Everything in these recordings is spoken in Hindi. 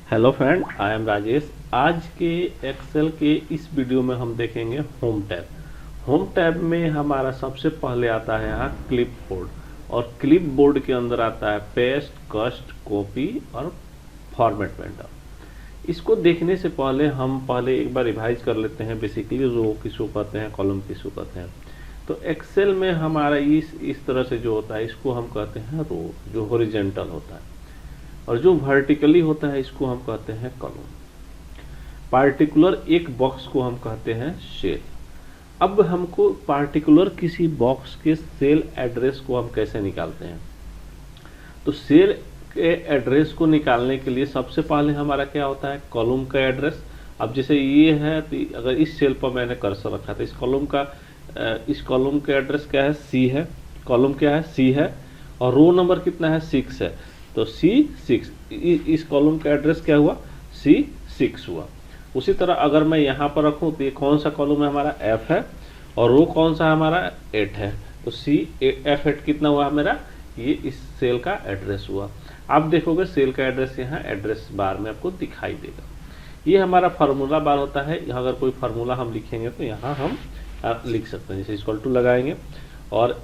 Hello friend, I am Rajesh. आज के एक्सेल के इस वीडियो में हम देखेंगे होम टैब। होम टैब में हमारा सबसे पहले आता है यहाँ क्लिप बोर्ड, और क्लिप बोर्ड के अंदर आता है पेस्ट, कस्ट, कॉपी और फॉर्मेट पेंटर। इसको देखने से पहले हम एक बार रिवाइज कर लेते हैं बेसिकली रो किसको कहते हैं, कॉलम किसको कहते हैं। तो एक्सेल में हमारा इस तरह से जो होता है इसको हम कहते हैं रो, जो हॉरिजॉन्टल होता है, और जो वर्टिकली होता है इसको हम कहते हैं कॉलम। पार्टिकुलर एक बॉक्स को हम कहते हैं सेल। अब हमको पार्टिकुलर किसी बॉक्स के सेल एड्रेस को हम कैसे निकालते हैं, तो सेल के एड्रेस को निकालने के लिए सबसे पहले हमारा क्या होता है, कॉलम का एड्रेस। अब जैसे ये है तो अगर इस सेल पर मैंने कर्सर रखा था, इस कॉलम का एड्रेस क्या है, सी है। कॉलम क्या है, सी है, और रो नंबर कितना है, 6 है, तो C6। इस कॉलम का एड्रेस क्या हुआ, C6 हुआ। उसी तरह अगर मैं यहाँ पर रखूँ तो ये कौन सा कॉलम है हमारा, F है, और रो कौन सा हमारा 8 है, तो F8 कितना हुआ मेरा, ये इस सेल का एड्रेस हुआ। आप देखोगे सेल का एड्रेस यहाँ एड्रेस बार में आपको दिखाई देगा। ये हमारा फार्मूला बार होता है। अगर कोई फार्मूला हम लिखेंगे तो यहाँ हम लिख सकते हैं, जैसे इक्वल टू लगाएंगे, और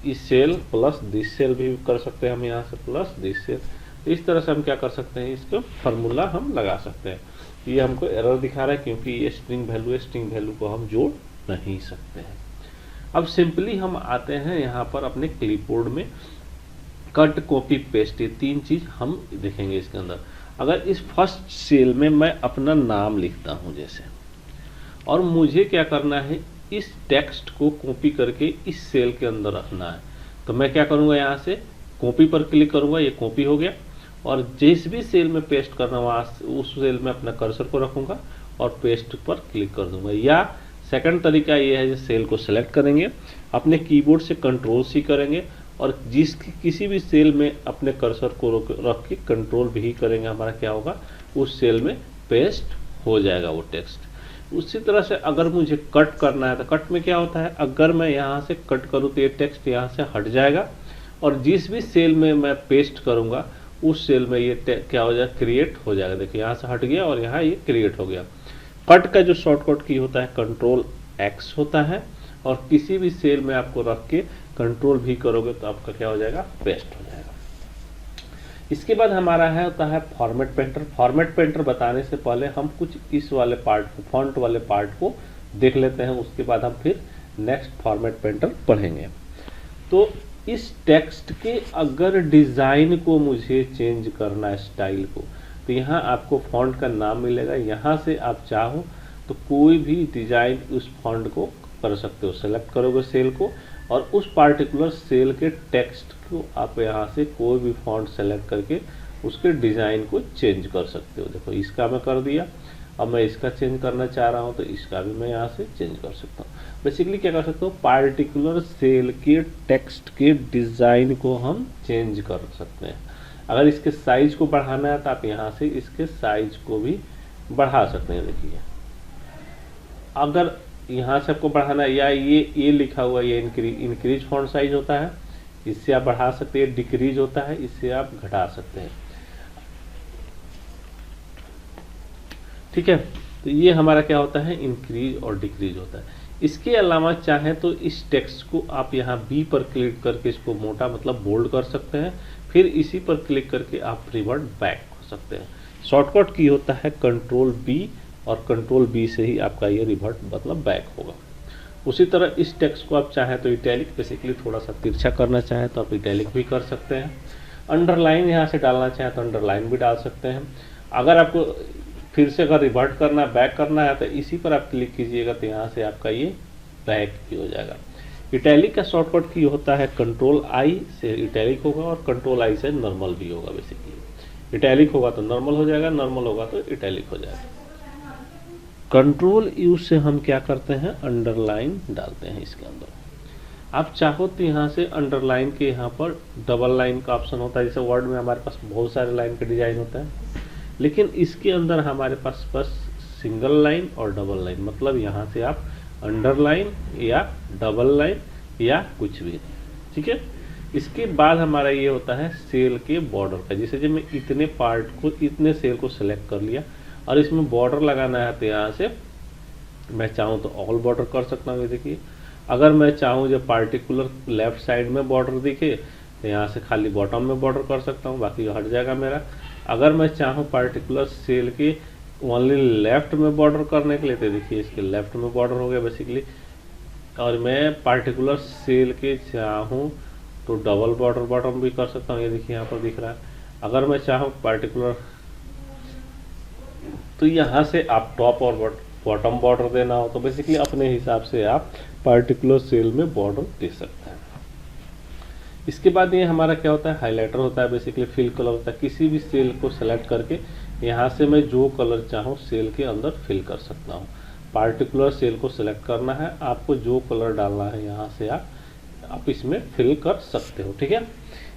इस सेल प्लस दिस सेल भी कर सकते हैं हम, यहाँ से प्लस दिस सेल। इस तरह से हम क्या कर सकते हैं, इसको फार्मूला हम लगा सकते हैं। ये हमको एरर दिखा रहा है क्योंकि ये स्ट्रिंग वैल्यू है, स्ट्रिंग वैल्यू को हम जोड़ नहीं सकते हैं। अब सिंपली हम आते हैं यहाँ पर अपने क्लिपबोर्ड में, कट, कॉपी, पेस्ट, ये 3 चीज हम देखेंगे इसके अंदर। अगर इस फर्स्ट सेल में मैं अपना नाम लिखता हूँ जैसे, और मुझे क्या करना है, इस टेक्स्ट को कॉपी करके इस सेल के अंदर रखना है, तो मैं क्या करूंगा, यहाँ से कॉपी पर क्लिक करूंगा, ये कॉपी हो गया, और जिस भी सेल में पेस्ट करना वहाँ उस सेल में अपना कर्सर को रखूंगा और पेस्ट पर क्लिक कर दूंगा। या सेकंड तरीका ये है, जिस सेल को सेलेक्ट करेंगे, अपने कीबोर्ड से Ctrl+C करेंगे, और किसी भी सेल में अपने कर्सर को रख के कंट्रोल भी करेंगे, हमारा क्या होगा, उस सेल में पेस्ट हो जाएगा वो टेक्स्ट। उसी तरह से अगर मुझे कट करना है तो कट में क्या होता है, अगर मैं यहाँ से कट करूँ तो ये टेक्स्ट यहाँ से हट जाएगा, और जिस भी सेल में मैं पेस्ट करूँगा उस सेल में ये क्या हो जाएगा, क्रिएट हो जाएगा। देखिए यहाँ से हट गया और यहाँ ये क्रिएट हो गया। कट का जो शॉर्टकट की होता है Ctrl+X होता है, और किसी भी सेल में आपको रख के कंट्रोल भी करोगे तो आपका क्या हो जाएगा, पेस्ट हो जाएगा। इसके बाद हमारा होता है फॉर्मेट पेंटर। फॉर्मेट पेंटर बताने से पहले हम कुछ इस वाले पार्ट को, फॉन्ट वाले पार्ट को देख लेते हैं, उसके बाद हम फिर नेक्स्ट फॉर्मेट पेंटर पढ़ेंगे। तो इस टेक्स्ट के अगर डिज़ाइन को मुझे चेंज करना है, स्टाइल को, तो यहाँ आपको फॉन्ट का नाम मिलेगा। यहाँ से आप चाहो तो कोई भी डिज़ाइन उस फॉन्ट को कर सकते हो। सेलेक्ट करोगे सेल को, और उस पार्टिकुलर सेल के टेक्स्ट को आप यहाँ से कोई भी फॉन्ट सेलेक्ट करके उसके डिज़ाइन को चेंज कर सकते हो। देखो इसका मैं कर दिया, अब मैं इसका चेंज करना चाह रहा हूँ तो इसका भी मैं यहाँ से चेंज कर सकता हूँ। बेसिकली क्या कर सकते हो, पार्टिकुलर सेल के टेक्स्ट के डिज़ाइन को हम चेंज कर सकते हैं। अगर इसके साइज को बढ़ाना है तो आप यहाँ से इसके साइज को भी बढ़ा सकते हैं। देखिए अगर यहाँ से आपको बढ़ाना है, या ये लिखा हुआ ये इंक्रीज फॉन्ट साइज होता है, इससे आप बढ़ा सकते हैं। डिक्रीज होता है, इससे आप घटा सकते हैं। ठीक है, तो ये हमारा क्या होता है, इंक्रीज और डिक्रीज होता है। इसके अलावा चाहे तो इस टेक्स्ट को आप यहाँ बी पर क्लिक करके इसको मोटा मतलब बोल्ड कर सकते हैं, फिर इसी पर क्लिक करके आप रिवर्ट बैक हो सकते हैं। शॉर्टकट की होता है Ctrl+B, और Ctrl+B से ही आपका ये रिवर्ट मतलब बैक होगा। उसी तरह इस टेक्स्ट को आप चाहें तो इटैलिक, बेसिकली थोड़ा सा तिरछा करना चाहें तो आप इटैलिक भी कर सकते हैं। अंडरलाइन यहाँ से डालना चाहें तो अंडरलाइन भी डाल सकते हैं। अगर आपको फिर से अगर रिवर्ट करना है, बैक करना है, तो इसी पर आप क्लिक कीजिएगा तो यहाँ से आपका ये बैक भी हो जाएगा। इटैलिक का शॉर्टकट की होता है Ctrl+I से इटैलिक होगा, और Ctrl+I से नॉर्मल भी होगा। बेसिकली इटैलिक होगा तो नॉर्मल हो जाएगा, नॉर्मल होगा तो इटैलिक हो जाएगा। Ctrl+U से हम क्या करते हैं, अंडरलाइन डालते हैं इसके अंदर। आप चाहो तो यहाँ से अंडरलाइन के यहाँ पर डबल लाइन का ऑप्शन होता है। जैसे वर्ड में हमारे पास बहुत सारे लाइन का डिजाइन होता है, लेकिन इसके अंदर हमारे पास बस सिंगल लाइन और डबल लाइन, मतलब यहाँ से आप अंडरलाइन या डबल लाइन या कुछ भी, ठीक है। इसके बाद हमारा ये होता है सेल के बॉर्डर का। जैसे जब मैं इतने पार्ट को, इतने सेल को सिलेक्ट कर लिया और इसमें बॉर्डर लगाना है, तो यहाँ से मैं चाहूँ तो ऑल बॉर्डर कर सकता हूँ। ये देखिए, अगर मैं चाहूँ जब पार्टिकुलर लेफ्ट साइड में बॉर्डर दिखे तो यहाँ से खाली बॉटम में बॉर्डर कर सकता हूँ, बाकी हट जाएगा मेरा। अगर मैं चाहूँ पार्टिकुलर सेल के ओनली लेफ्ट में बॉर्डर करने के लिए, तो देखिए इसके लेफ्ट में बॉर्डर हो गया बेसिकली। और मैं पार्टिकुलर सेल के चाहूँ तो डबल बॉर्डर बॉटम भी कर सकता हूँ। ये देखिए यहाँ पर दिख रहा है। अगर मैं चाहूँ पार्टिकुलर, तो यहाँ से आप टॉप और बॉटम बॉर्डर देना हो तो बेसिकली अपने हिसाब से आप पार्टिकुलर सेल में बॉर्डर दे सकते हैं। इसके बाद ये हमारा क्या होता है, हाइलाइटर होता है, बेसिकली फिल कलर होता है। किसी भी सेल को सेलेक्ट करके यहाँ से मैं जो कलर चाहूँ सेल के अंदर फिल कर सकता हूँ। पार्टिकुलर सेल को सिलेक्ट करना है, आपको जो कलर डालना है यहाँ से आप इसमें फिल कर सकते हो, ठीक है।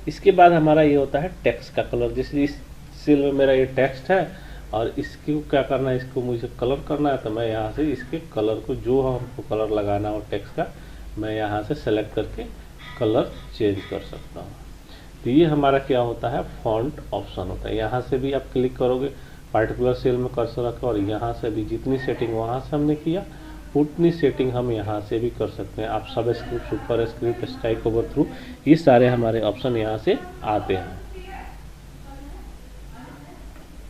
इसके बाद हमारा ये होता है टेक्स्ट का कलर। जैसे इस सेल में मेरा ये टेक्स्ट है और इसको क्या करना है, इसको मुझे कलर करना है, तो मैं यहाँ से इसके कलर को, जो हमको कलर लगाना हो टेक्स्ट का, मैं यहाँ से सेलेक्ट करके कलर चेंज कर सकता हूँ। तो ये हमारा क्या होता है, फॉन्ट ऑप्शन होता है। यहाँ से भी आप क्लिक करोगे, पार्टिकुलर सेल में कर्सर रखो और यहाँ से भी जितनी सेटिंग वहाँ से हमने किया उतनी सेटिंग हम यहाँ से भी कर सकते हैं। आप सब script, super script, strike over through, ये सारे हमारे ऑप्शन यहाँ से आते हैं।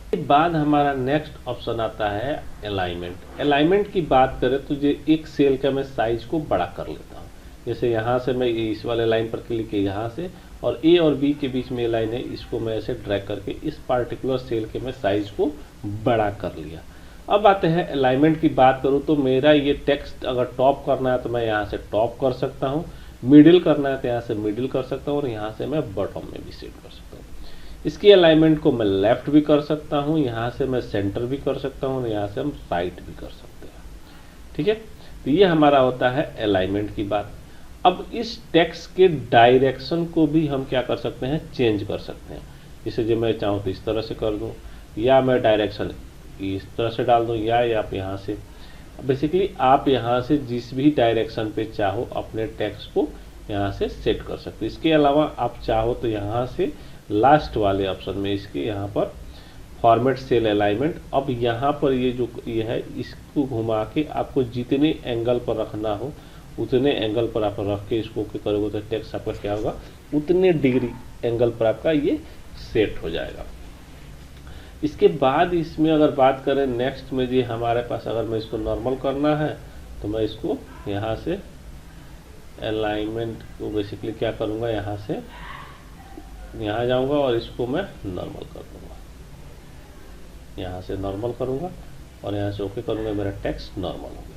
इसके बाद हमारा नेक्स्ट ऑप्शन आता है अलाइनमेंट। अलाइनमेंट की बात करें तो ये एक सेल का मैं साइज को बड़ा कर लेता हूँ। जैसे यहाँ से मैं इस वाले लाइन पर क्लिक किया, यहाँ से और ए और बी के बीच में लाइन है, इसको मैं ऐसे ड्रैग करके इस पार्टिकुलर सेल के मैं साइज को बड़ा कर लिया। अब आते हैं अलाइनमेंट की बात करूँ तो मेरा ये टेक्स्ट अगर टॉप करना है तो मैं यहाँ से टॉप कर सकता हूँ, मिडिल करना है तो यहाँ से मिडिल कर सकता हूँ और यहाँ से मैं बॉटम में भी सेट कर सकता हूँ। इसकी अलाइनमेंट को मैं लेफ्ट भी कर सकता हूँ, यहाँ से मैं सेंटर भी कर सकता हूँ और यहाँ से हम राइट भी कर सकते हैं, ठीक है। तो ये हमारा होता है अलाइनमेंट की बात। अब इस टेक्स्ट के डायरेक्शन को भी हम क्या कर सकते हैं, चेंज कर सकते हैं। जैसे जो मैं चाहूँ तो इस तरह से कर दूँ, या मैं डायरेक्शन इस तरह से डाल दूँ, या आप यहाँ से, बेसिकली आप यहाँ से जिस भी डायरेक्शन पे चाहो अपने टेक्स्ट को यहाँ से सेट कर सकते हो। इसके अलावा आप चाहो तो यहाँ से लास्ट वाले ऑप्शन में इसके यहाँ पर फॉर्मेट सेल अलाइनमेंट, अब यहाँ पर ये जो ये है इसको घुमा के आपको जितने एंगल पर रखना हो उतने एंगल पर आप रख के इसको करोगे तो टेक्स्ट आपका क्या होगा, उतने डिग्री एंगल पर आपका ये सेट हो जाएगा। इसके बाद इसमें अगर बात करें नेक्स्ट में, जी हमारे पास अगर मैं इसको नॉर्मल करना है तो मैं इसको यहाँ से अलाइनमेंट को बेसिकली क्या करूँगा, यहाँ से यहाँ जाऊँगा और इसको मैं नॉर्मल कर दूँगा, यहाँ से नॉर्मल करूँगा और यहाँ से ओके करूँगा, मेरा टेक्स्ट नॉर्मल हो गया।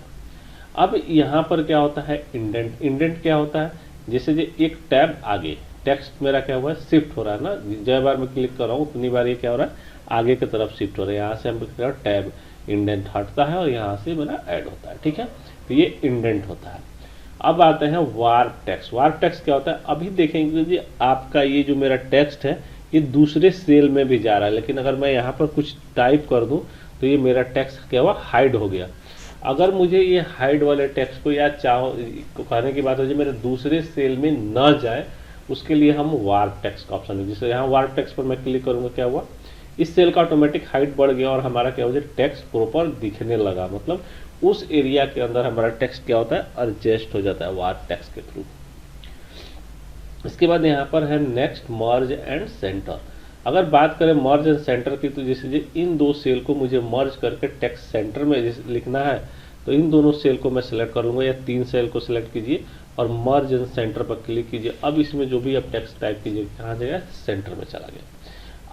अब यहाँ पर क्या होता है इंडेंट। इंडेंट क्या होता है, जैसे जो एक टैब आगे टेक्स्ट मेरा क्या हुआ है, शिफ्ट हो रहा है ना, जय बार मैं क्लिक कर रहा हूँ उतनी बार ये क्या हो रहा है, आगे की तरफ शिफ्ट हो रहा है। यहाँ से हम टैब इंडेंट हटता है और यहाँ से मेरा ऐड होता है, ठीक है। तो ये इंडेंट होता है। अब आते हैं वार्प टेक्स्ट। वार्प टेक्स्ट क्या होता है, अभी देखेंगे जी आपका ये जो मेरा टेक्स्ट है ये दूसरे सेल में भी जा रहा है, लेकिन अगर मैं यहाँ पर कुछ टाइप कर दूँ तो ये मेरा टेक्स्ट क्या हुआ, हाइड हो गया। अगर मुझे ये हाइड वाले टेक्स्ट को या चाहो कहने की बात हो जाए मेरे दूसरे सेल में न जाए, उसके लिए हम वार्प टेक्स्ट का ऑप्शन है। जैसे यहाँ वार्प टेक्स्ट पर मैं क्लिक करूँगा, क्या हुआ, इस सेल का ऑटोमेटिक हाइट बढ़ गया और हमारा क्या हो जाए, टेक्स्ट प्रॉपर दिखने लगा। मतलब उस एरिया के अंदर हमारा टेक्स्ट क्या होता है, एडजस्ट हो जाता है वार्प टेक्स्ट के थ्रू। इसके बाद यहाँ पर है नेक्स्ट मर्ज एंड सेंटर। अगर बात करें मर्ज एंड सेंटर की, तो जैसे इन दो सेल को मुझे मर्ज करके टेक्स्ट सेंटर में लिखना है तो इन दोनों सेल को मैं सेलेक्ट कर लूँगा, या तीन सेल को सिलेक्ट कीजिए और मर्ज एंड सेंटर पर क्लिक कीजिए। अब इसमें जो भी आप टेक्स्ट टाइप कीजिए कहाँ जाएगा, सेंटर में चला गया।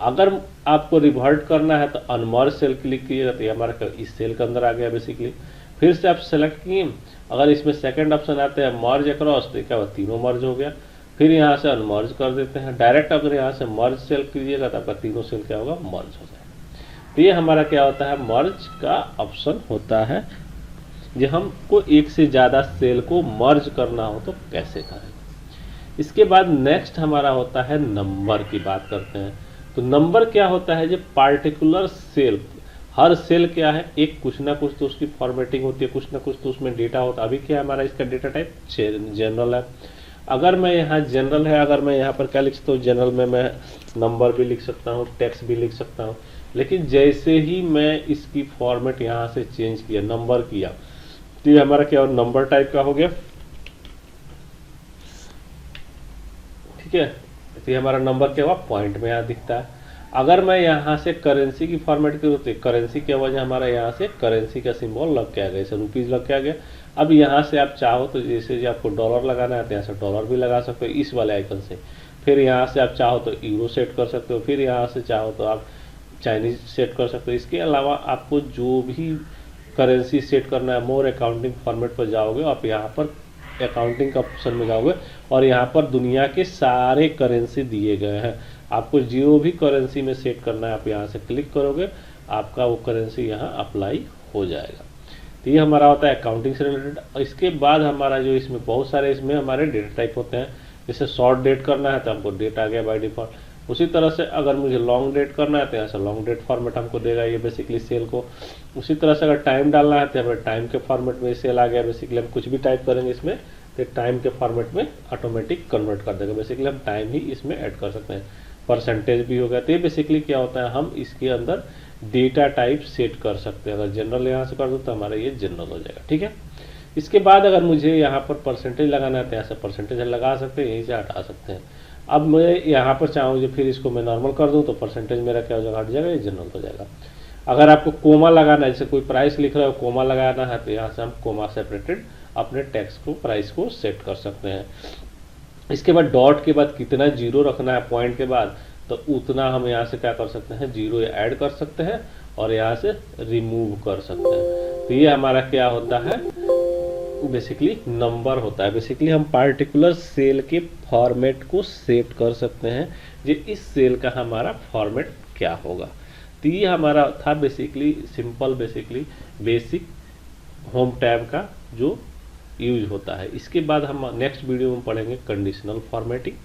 अगर आपको रिवर्ट करना है तो अनमर्ज सेल क्लिक कीजिएगा तो ये हमारा इस सेल के अंदर आ गया बेसिकली। फिर से आप सेलेक्ट किए, अगर इसमें सेकंड ऑप्शन आता है मर्ज अक्रॉस तो क्या हुआ, तीनों मर्ज हो गया। फिर यहाँ से अनमर्ज कर देते हैं डायरेक्ट। अगर यहाँ से मर्ज सेल कीजिएगा तो आपका तीनों सेल क्या होगा, मर्ज हो जाएगा। तो ये हमारा क्या होता है, मर्ज का ऑप्शन होता है। जो हमको एक से ज़्यादा सेल को मर्ज करना हो तो कैसे करें। इसके बाद नेक्स्ट हमारा होता है नंबर की बात करते हैं। तो नंबर क्या होता है, जो पार्टिकुलर सेल, हर सेल क्या है, एक कुछ ना कुछ तो उसकी फॉर्मेटिंग होती है, कुछ ना कुछ तो उसमें डेटा होता है। अभी क्या हमारा इसका डेटा टाइप जनरल है। अगर मैं यहाँ जनरल है, अगर मैं यहाँ पर क्या लिख सकता हूँ, जनरल में मैं नंबर भी लिख सकता हूँ, टेक्स्ट भी लिख सकता हूँ। लेकिन जैसे ही मैं इसकी फॉर्मेट यहाँ से चेंज किया, नंबर किया, तो ये हमारा क्या हो, नंबर टाइप का हो गया। ठीक है, तो ये हमारा नंबर क्या हुआ, पॉइंट में यहाँ दिखता है। अगर मैं यहाँ से करेंसी की फॉर्मेट करूँ तो करेंसी क्या वजह हमारा यहाँ से करेंसी का सिंबल लग के आ गया, जैसे रुपीज़ लग के आ गया। अब यहाँ से आप चाहो तो जैसे जो आपको डॉलर लगाना है तो यहाँ से डॉलर भी लगा सकते हो इस वाले आइकन से। फिर यहाँ से आप चाहो तो यूरो सेट कर सकते हो, फिर यहाँ से चाहो तो आप चाइनीज सेट कर सकते हो। इसके अलावा आपको जो भी करेंसी सेट करना है, मोर अकाउंटिंग फॉर्मेट पर जाओगे, आप यहाँ पर अकाउंटिंग का ऑप्शन में जाओगे और यहाँ पर दुनिया के सारे करेंसी दिए गए हैं। आपको जो भी करेंसी में सेट करना है आप यहाँ से क्लिक करोगे, आपका वो करेंसी यहाँ अप्लाई हो जाएगा। तो ये हमारा होता है अकाउंटिंग से रिलेटेड। इसके बाद हमारा जो इसमें बहुत सारे इसमें हमारे डेटा टाइप होते हैं। जैसे शॉर्ट डेट करना है तो हमको डेट आ गया बाय डिफॉल्ट। उसी तरह से अगर मुझे लॉन्ग डेट करना है तो यहाँ से लॉन्ग डेट फॉर्मेट हमको देगा ये बेसिकली सेल को। उसी तरह से अगर टाइम डालना है तो हमें टाइम के फॉर्मेट में सेल आ गया। बेसिकली हम कुछ भी टाइप करेंगे इसमें तो टाइम के फॉर्मेट में ऑटोमेटिक कन्वर्ट कर देगा। बेसिकली हम टाइम ही इसमें ऐड कर सकते हैं। परसेंटेज भी हो गया। तो ये बेसिकली क्या होता है, हम इसके अंदर डेटा टाइप सेट कर सकते हैं। अगर जनरल यहाँ से कर दो तो हमारा ये जनरल हो जाएगा। ठीक है, इसके बाद अगर मुझे यहाँ पर परसेंटेज लगाना है तो यहाँ से परसेंटेज लगा सकते हैं, यहीं से हटा सकते हैं। अब मैं यहाँ पर चाहूँ जो फिर इसको मैं नॉर्मल कर दूँ तो परसेंटेज मेरा क्या हो जाएगा, हट जाएगा, ये जनरल हो जाएगा। अगर आपको कोमा लगाना है, जैसे कोई प्राइस लिख रहा है कोमा लगाना है तो यहाँ से हम कोमा सेपरेटेड अपने टैक्स को प्राइस को सेट कर सकते हैं। इसके बाद डॉट के बाद कितना जीरो रखना है पॉइंट के बाद, तो उतना हम यहाँ से क्या कर सकते हैं, जीरो ऐड कर सकते हैं और यहाँ से रिमूव कर सकते हैं। तो ये हमारा क्या होता है, बेसिकली नंबर होता है। बेसिकली हम पार्टिकुलर सेल के फॉर्मेट को सेट कर सकते हैं, जो इस सेल का हमारा फॉर्मेट क्या होगा। तो ये हमारा था basically simple basic home tab का जो यूज होता है। इसके बाद हम नेक्स्ट वीडियो में पढ़ेंगे कंडीशनल फॉर्मेटिंग।